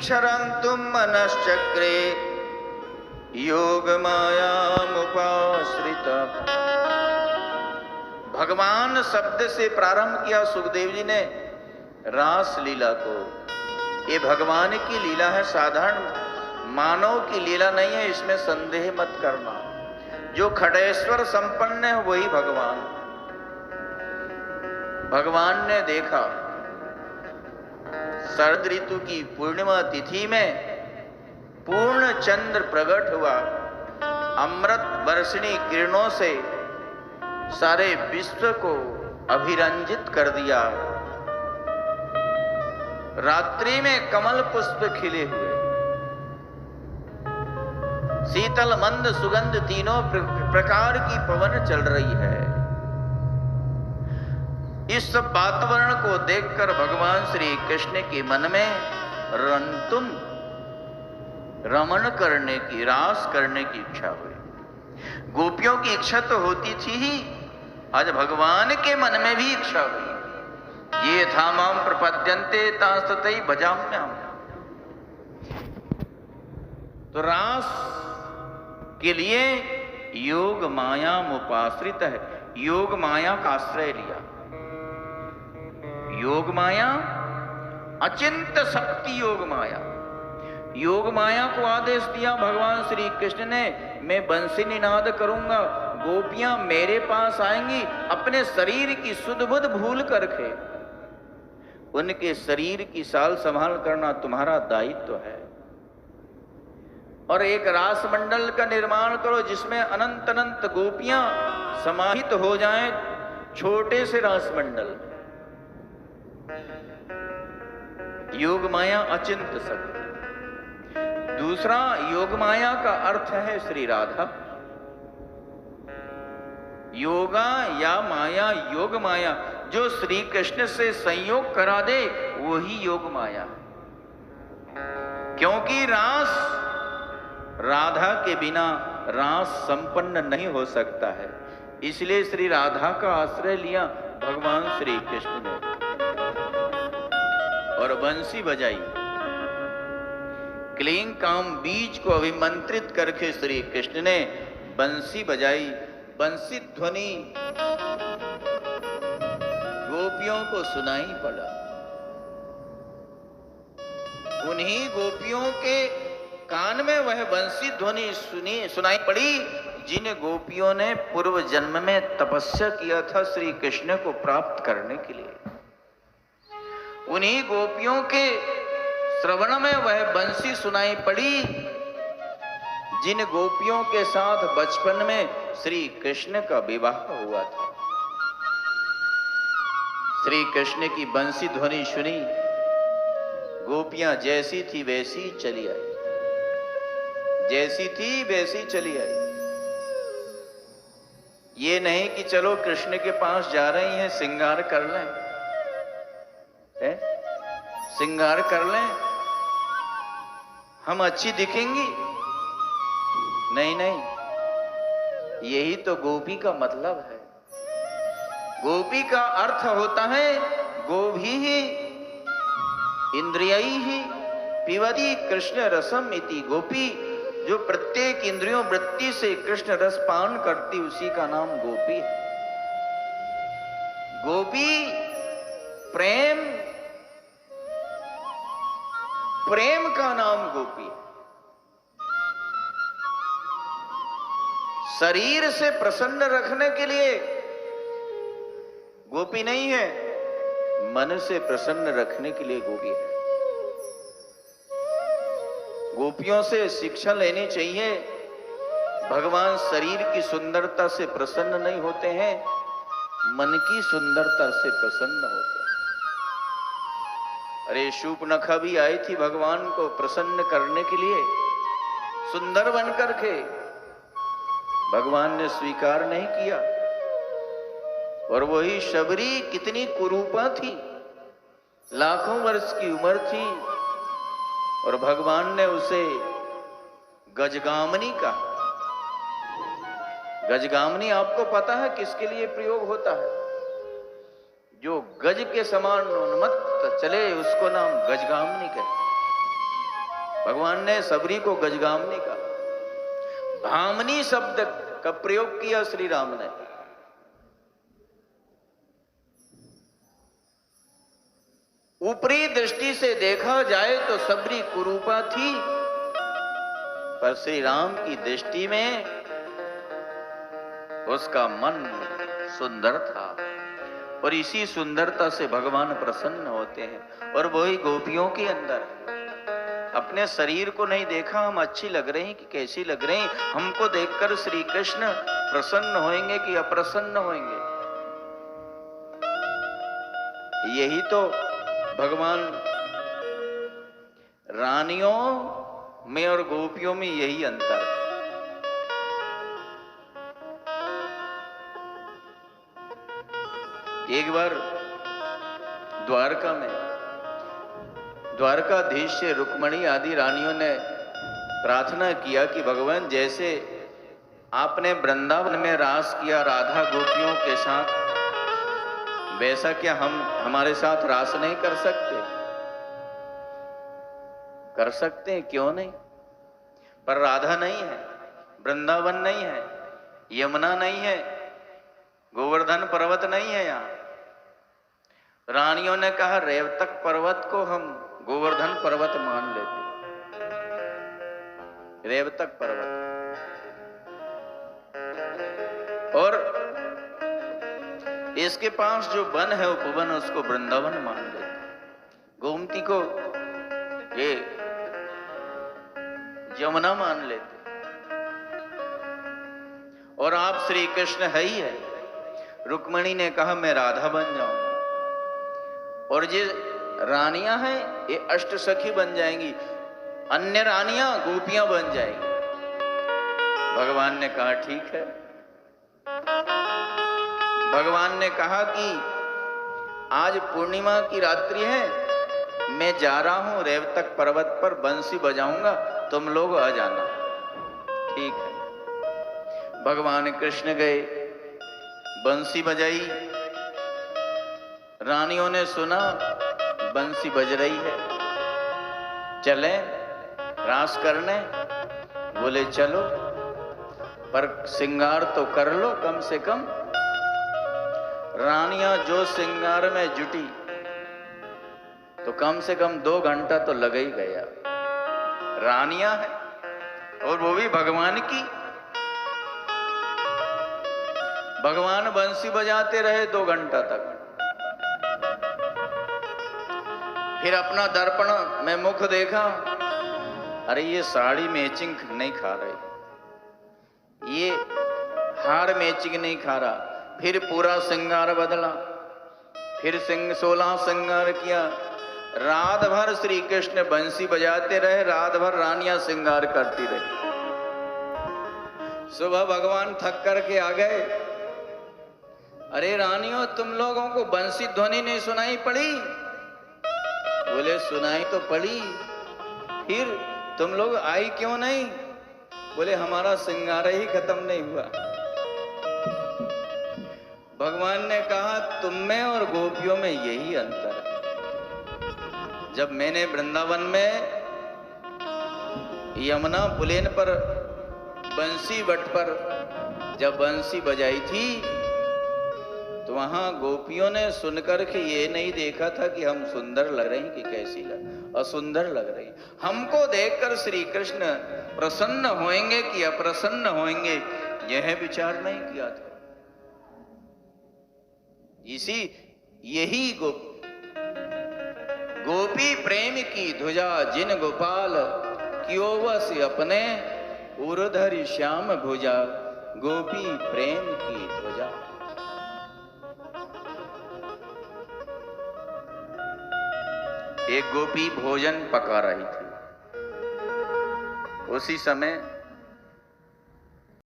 क्षरन्तुं मनश्चक्रे योग मायामुपाश्रित। भगवान शब्द से प्रारंभ किया सुखदेव जी ने रास लीला को। ये भगवान की लीला है, साधारण मानव की लीला नहीं है, इसमें संदेह मत करना। जो खड़ेश्वर संपन्न है वही भगवान। भगवान ने देखा शरद ऋतु की पूर्णिमा तिथि में पूर्ण चंद्र प्रकट हुआ, अमृत वर्षिणी किरणों से सारे विश्व को अभिरंजित कर दिया। रात्रि में कमल पुष्प खिले हुए, शीतल मंद सुगंध तीनों प्रकार की पवन चल रही है। इस सब वातावरण को देखकर भगवान श्री कृष्ण के मन में रंतुम रमण करने की, रास करने की इच्छा हुई। गोपियों की इच्छा तो होती थी ही, आज भगवान के मन में भी इच्छा हुई। ये था माम प्रपद्यन्ते तास्ततै भजाम्यहम्। तो रास के लिए योग माया मुपाश्रित है, योग माया का आश्रय लिया। योग माया अचिंत शक्ति योग माया, योग माया को आदेश दिया भगवान श्री कृष्ण ने, मैं बंसी निनाद करूंगा, गोपियां मेरे पास आएंगी अपने शरीर की सुध बुध भूल करके। उनके शरीर की साल संभाल करना तुम्हारा दायित्व है। और एक रास मंडल का निर्माण करो जिसमें अनंत अनंत गोपियां समाहित हो जाएं, छोटे से रास मंडल। योग माया अचिंत शक्ति। दूसरा, योग माया का अर्थ है श्री राधा। योगा या माया, योग माया जो श्री कृष्ण से संयोग करा दे वही योग माया है। क्योंकि रास, राधा के बिना रास संपन्न नहीं हो सकता है, इसलिए श्री राधा का आश्रय लिया भगवान श्री कृष्ण ने और बंसी बजाई। क्लीं काम बीज को अभिमंत्रित करके श्री कृष्ण ने बंसी बजाई। बंसी ध्वनि गोपियों को सुनाई पड़ा। उन्हीं गोपियों के कान में वह बंसी ध्वनि सुनाई पड़ी जिन गोपियों ने पूर्व जन्म में तपस्या किया था श्री कृष्ण को प्राप्त करने के लिए। उन्हीं गोपियों के श्रवण में वह बंसी सुनाई पड़ी जिन गोपियों के साथ बचपन में श्री कृष्ण का विवाह हुआ था। श्री कृष्ण की बंसी ध्वनि सुनी, गोपियां जैसी थी वैसी चली आई, जैसी थी वैसी चली आई। ये नहीं कि चलो कृष्ण के पास जा रही हैं, श्रृंगार कर लें, श्रृंगार कर लें, हम अच्छी दिखेंगी। नहीं नहीं, यही तो गोपी का मतलब है। गोपी का अर्थ होता है गोभी ही इंद्रियई ही पिबती कृष्ण रसम इति। गोपी जो प्रत्येक इंद्रियों वृत्ति से कृष्ण रस पान करती, उसी का नाम गोपी है। गोपी प्रेम, प्रेम का नाम गोपी है। शरीर से प्रसन्न रखने के लिए गोपी नहीं है, मन से प्रसन्न रखने के लिए गोपी है। गोपियों से शिक्षा लेनी चाहिए। भगवान शरीर की सुंदरता से प्रसन्न नहीं होते हैं, मन की सुंदरता से प्रसन्न होते हैं। अरे शूर्पणखा भी आई थी भगवान को प्रसन्न करने के लिए, सुंदर बन करके। भगवान ने स्वीकार नहीं किया। और वही शबरी कितनी कुरूपा थी, लाखों वर्ष की उम्र थी, और भगवान ने उसे गजगामनी कहा। गजगामनी आपको पता है किसके लिए प्रयोग होता है? जो गज के समान उन्मत्त चले उसको नाम गजगामनी कहते हैं। भगवान ने सबरी को गजगामनी का, भामनी शब्द का प्रयोग किया श्री राम ने। ऊपरी दृष्टि से देखा जाए तो सबरी कुरूपा थी, पर श्री राम की दृष्टि में उसका मन सुंदर था, और इसी सुंदरता से भगवान प्रसन्न होते हैं। और वही गोपियों के अंदर अपने शरीर को नहीं देखा, हम अच्छी लग रही कि कैसी लग रही, हमको देखकर श्री कृष्ण प्रसन्न होंगे कि अप्रसन्न होंगे। यही तो भगवान रानियों में और गोपियों में यही अंतर है। एक बार द्वारका में द्वारकाधीश से रुक्मणी आदि रानियों ने प्रार्थना किया कि भगवान जैसे आपने वृंदावन में रास किया राधा गोपियों के साथ, वैसा क्या हम हमारे साथ रास नहीं कर सकते? कर सकते हैं, क्यों नहीं? पर राधा नहीं है, वृंदावन नहीं है, यमुना नहीं है, गोवर्धन पर्वत नहीं है। यहाँ रानियों ने कहा रेवतक पर्वत को हम गोवर्धन पर्वत मान लेते, रेवतक पर्वत, और इसके पास जो वन है उपवन उसको वृंदावन मान लेते, गोमती को ये यमुना मान लेते, और आप श्री कृष्ण है ही है। रुक्मणी ने कहा मैं राधा बन जाऊंगा, और ये रानियां हैं ये अष्ट सखी बन जाएंगी, अन्य रानियां गोपियां बन जाएंगी। भगवान ने कहा ठीक है। भगवान ने कहा कि आज पूर्णिमा की रात्रि है, मैं जा रहा हूं रेवतक पर्वत पर बंसी बजाऊंगा, तुम लोग आ जाना। ठीक है। भगवान कृष्ण गए, बंसी बजाई, रानियों ने सुना बंसी बज रही है, चले रास करने। बोले चलो, पर श्रृंगार तो कर लो कम से कम। रानियां जो श्रृंगार में जुटी तो कम से कम 2 घंटा तो लग ही गया। रानियां हैं और वो भी भगवान की। भगवान बंसी बजाते रहे 2 घंटा तक। फिर अपना दर्पण में मुख देखा, अरे ये साड़ी मैचिंग नहीं खा रही, ये हार मैचिंग नहीं खा रहा। फिर पूरा श्रृंगार बदला, फिर 16 श्रृंगार किया। रात भर श्री कृष्ण बंसी बजाते रहे, रात भर रानियां श्रृंगार करती रही। सुबह भगवान थक करके आ गए। अरे रानियों, तुम लोगों को बंसी ध्वनि नहीं सुनाई पड़ी? बोले सुनाई तो पड़ी, फिर तुम लोग आई क्यों नहीं? बोले हमारा श्रृंगार ही खत्म नहीं हुआ। भगवान ने कहा तुम में और गोपियों में यही अंतर है। जब मैंने वृंदावन में यमुना पुलेन पर बंसी वट पर जब बंसी बजाई थी, तो वहां गोपियों ने सुनकर के ये नहीं देखा था कि हम सुंदर लग रहे हैं कि कैसी लग, असुंदर लग रही। हमको देखकर श्री कृष्ण प्रसन्न होंगे कि अप्रसन्न होंगे, यह विचार नहीं किया था। यही गोपी प्रेम की ध्वजा जिन गोपाल क्यों वस अपने उर्धरि श्याम भुजा, गोपी प्रेम की ध्वजा। एक गोपी भोजन पका रही थी। उसी समय